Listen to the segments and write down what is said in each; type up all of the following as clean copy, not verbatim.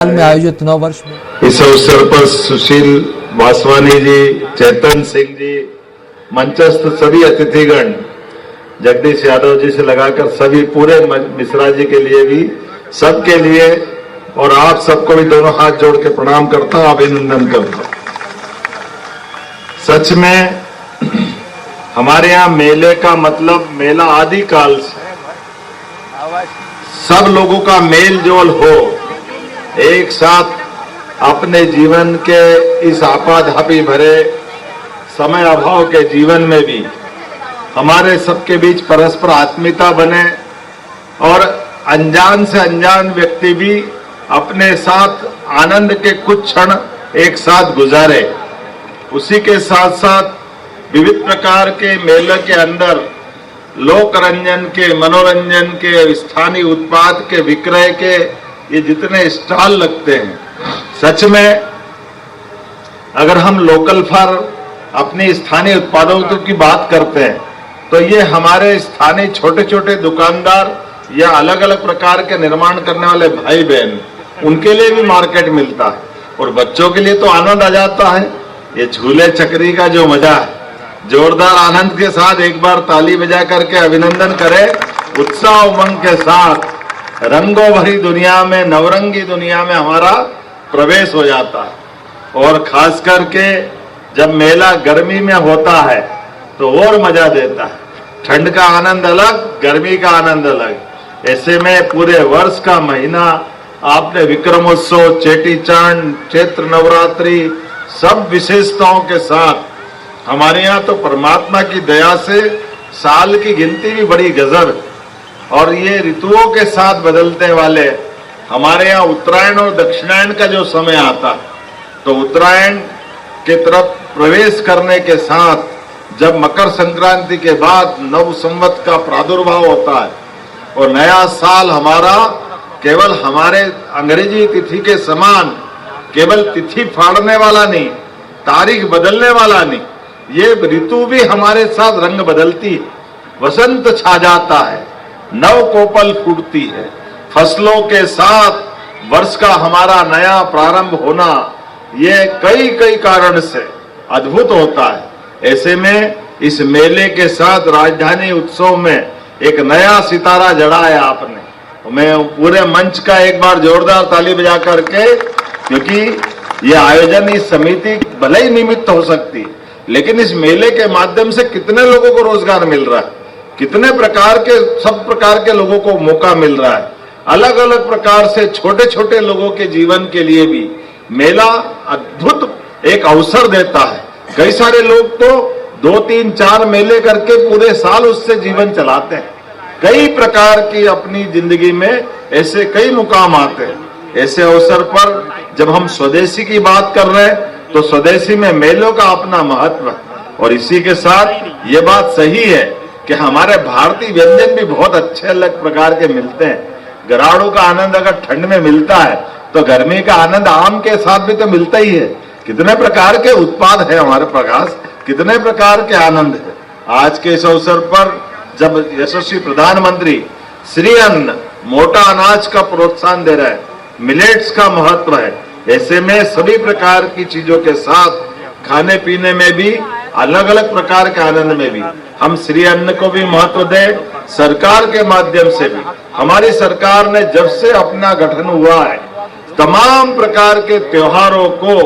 में आयोजित 9 वर्ष में इस अवसर पर सुशील वासवानी जी, चेतन सिंह जी, मंचस्थ सभी अतिथिगण, जगदीश यादव जी से लगाकर सभी पूरे मिश्रा जी के लिए भी, सबके लिए और आप सबको भी दोनों हाथ जोड़ के प्रणाम करता हूं, अभिनंदन करता हूं। सच में हमारे यहाँ मेले का मतलब मेला आदिकाल से सब लोगों का मेल जोल हो, एक साथ अपने जीवन के इस आपाधापी भरे समय अभाव के जीवन में भी हमारे सबके बीच परस्पर आत्मीयता बने और अनजान से अनजान व्यक्ति भी अपने साथ आनंद के कुछ क्षण एक साथ गुजारे। उसी के साथ साथ विविध प्रकार के मेले के अंदर लोक रंजन के, मनोरंजन के, स्थानीय उत्पाद के विक्रय के ये जितने स्टॉल लगते हैं, सच में अगर हम लोकल फॉर अपनी स्थानीय उत्पादों की बात करते हैं तो ये हमारे स्थानीय छोटे छोटे दुकानदार या अलग अलग प्रकार के निर्माण करने वाले भाई बहन, उनके लिए भी मार्केट मिलता है और बच्चों के लिए तो आनंद आ जाता है। ये झूले चक्री का जो मजा है, जोरदार आनंद के साथ एक बार ताली बजा करके अभिनंदन करें। उत्साह उमंग के साथ रंगों भरी दुनिया में, नवरंगी दुनिया में हमारा प्रवेश हो जाता है। और खास करके जब मेला गर्मी में होता है तो और मजा देता है। ठंड का आनंद अलग, गर्मी का आनंद अलग। ऐसे में पूरे वर्ष का महीना आपने विक्रमोत्सव, चेटीचांद, चैत्र नवरात्रि सब विशेषताओं के साथ, हमारे यहाँ तो परमात्मा की दया से साल की गिनती भी बड़ी गजब है और ये ऋतुओं के साथ बदलते वाले हमारे यहाँ उत्तरायण और दक्षिणायन का जो समय आता तो उत्तरायण के तरफ प्रवेश करने के साथ जब मकर संक्रांति के बाद नव संवत का प्रादुर्भाव होता है और नया साल हमारा केवल हमारे अंग्रेजी तिथि के समान केवल तिथि फाड़ने वाला नहीं, तारीख बदलने वाला नहीं, ये ऋतु भी हमारे साथ रंग बदलती है। वसंत छा जाता है, नव कोपल फूटती है, फसलों के साथ वर्ष का हमारा नया प्रारंभ होना ये कई कई कारण से अद्भुत होता है। ऐसे में इस मेले के साथ राजधानी उत्सव में एक नया सितारा जड़ाया आपने। मैं पूरे मंच का एक बार जोरदार ताली बजा करके, क्योंकि ये आयोजन इस समिति भले ही निमित्त हो सकती, लेकिन इस मेले के माध्यम से कितने लोगों को रोजगार मिल रहा है, कितने प्रकार के, सब प्रकार के लोगों को मौका मिल रहा है। अलग अलग प्रकार से छोटे छोटे लोगों के जीवन के लिए भी मेला अद्भुत एक अवसर देता है। कई सारे लोग तो 2, 3, 4 मेले करके पूरे साल उससे जीवन चलाते हैं। कई प्रकार की अपनी जिंदगी में ऐसे कई मुकाम आते हैं। ऐसे अवसर पर जब हम स्वदेशी की बात कर रहे हैं तो स्वदेशी में मेलों का अपना महत्व है। और इसी के साथ ये बात सही है कि हमारे भारतीय व्यंजन भी बहुत अच्छे अलग प्रकार के मिलते हैं। गराड़ू का आनंद अगर ठंड में मिलता है तो गर्मी का आनंद आम के साथ भी तो मिलता ही है। कितने प्रकार के उत्पाद है हमारे प्रकाश, कितने प्रकार के आनंद है। आज के इस अवसर पर जब यशस्वी प्रधानमंत्री श्री अन्न, मोटा अनाज का प्रोत्साहन दे रहा है, मिलेट्स का महत्व है, ऐसे में सभी प्रकार की चीजों के साथ खाने पीने में भी, अलग अलग प्रकार के आनंद में भी हम श्री अन्न को भी महत्व दें। सरकार के माध्यम से भी, हमारी सरकार ने जब से अपना गठन हुआ है तमाम प्रकार के त्योहारों को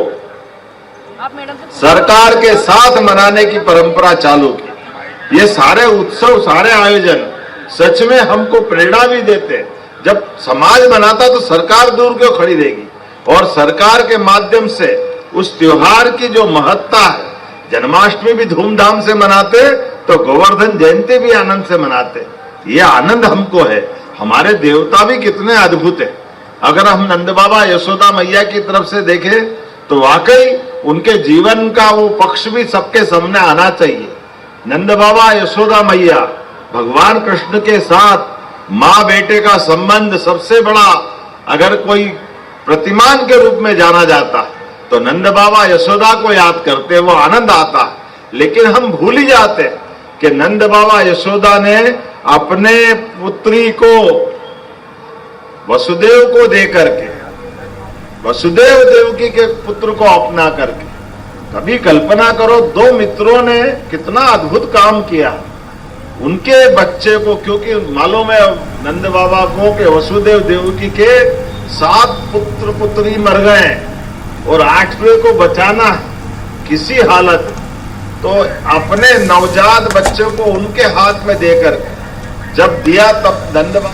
सरकार के साथ मनाने की परंपरा चालू की। ये सारे उत्सव, सारे आयोजन सच में हमको प्रेरणा भी देते। जब समाज मनाता तो सरकार दूर क्यों खड़ी रहेगी, और सरकार के माध्यम से उस त्योहार की जो महत्ता है, जन्माष्टमी भी धूमधाम से मनाते तो गोवर्धन जयंती भी आनंद से मनाते। ये आनंद हमको है। हमारे देवता भी कितने अद्भुत है। अगर हम नंद बाबा यशोदा मैया की तरफ से देखें तो वाकई उनके जीवन का वो पक्ष भी सबके सामने आना चाहिए। नंद बाबा यशोदा मैया, भगवान कृष्ण के साथ माँ बेटे का संबंध सबसे बड़ा अगर कोई प्रतिमान के रूप में जाना जाता तो नंद बाबा यशोदा को याद करते, वो आनंद आता। लेकिन हम भूल ही जाते कि नंद बाबा यशोदा ने अपने पुत्री को वसुदेव को दे करके वसुदेव देवकी के पुत्र को अपना करके। कभी कल्पना करो, दो मित्रों ने कितना अद्भुत काम किया। उनके बच्चे को, क्योंकि मालूम है नंद बाबा को कि वसुदेव देवकी के 7 पुत्र पुत्री मर गए और 8वें को बचाना किसी हालत, तो अपने नवजात बच्चे को उनके हाथ में देकर जब दिया तब नंद बाबा